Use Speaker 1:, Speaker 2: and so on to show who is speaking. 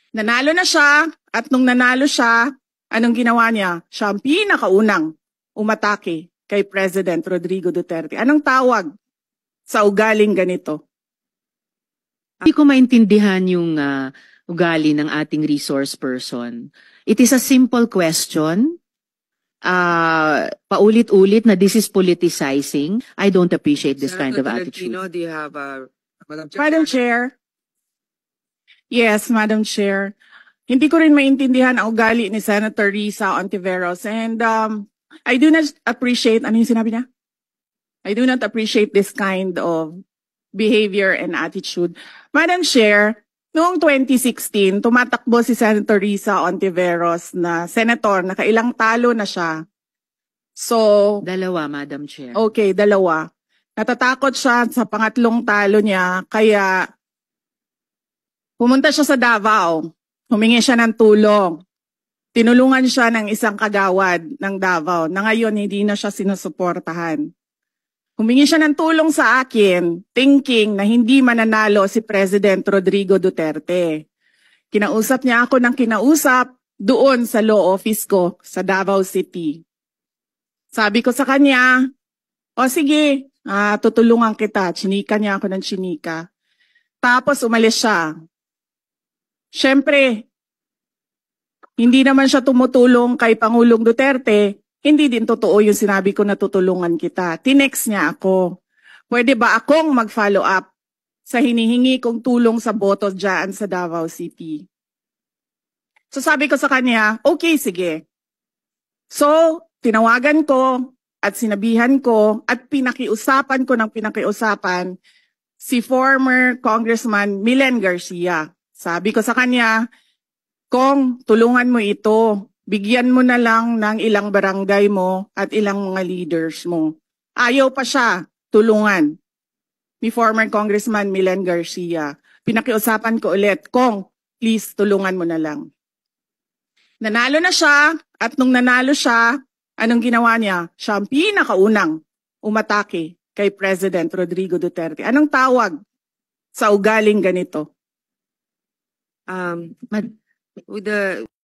Speaker 1: Nanalo na siya at nung nanalo siya, anong ginawa niya? Siya ang pinakaunang umatake kay President Rodrigo Duterte. Anong tawag sa ugaling ganito?
Speaker 2: Hindi ko maintindihan yung ugali ng ating resource person. It is a simple question. Paulit-ulit na this is politicizing. I don't appreciate this kind of attitude.
Speaker 3: Tolentino, do you have
Speaker 1: Madam Chair. Yes, Madam Chair. Hindi ko rin maintindihan ang ugali ni Senator Risa Ontiveros. And I do not appreciate, ano yung sinabi niya? I do not appreciate this kind of behavior and attitude. Madam Chair, noong 2016, tumatakbo si Senator Risa Ontiveros na senator, nakailang talo na siya. So,
Speaker 2: Dalawa, Madam Chair.
Speaker 1: okay, dalawa. Natatakot siya sa pangatlong talo niya, kaya pumunta siya sa Davao. Humingi siya ng tulong. Tinulungan siya ng isang kagawad ng Davao na ngayon hindi na siya sinusuportahan. Humingi siya ng tulong sa akin, thinking na hindi mananalo si President Rodrigo Duterte. Kinausap niya ako ng kinausap doon sa law office ko sa Davao City. Sabi ko sa kanya, o sige, tutulungan kita. Chinika niya ako ng chinika. Tapos umalis siya. Siyempre, hindi naman siya tumutulong kay Pangulong Duterte. Hindi din totoo yung sinabi ko na tutulungan kita. Tinext niya ako. Pwede ba akong mag-follow up sa hinihingi kong tulong sa boto dyan sa Davao City? So sabi ko sa kanya, okay, sige. So, tinawagan ko at sinabihan ko at pinakiusapan ko ng pinakiusapan si former Congressman Milen Garcia. Sabi ko sa kanya, Kong, tulungan mo ito. Bigyan mo na lang ng ilang barangay mo at ilang mga leaders mo. Ayaw pa siya tulungan ni former Congressman Milen Garcia. Pinakiusapan ko ulit, Kong, please tulungan mo na lang. Nanalo na siya at nung nanalo siya, anong ginawa niya? Siya ang pinakaunang umatake kay President Rodrigo Duterte. Anong tawag sa ugaling ganito?
Speaker 3: with the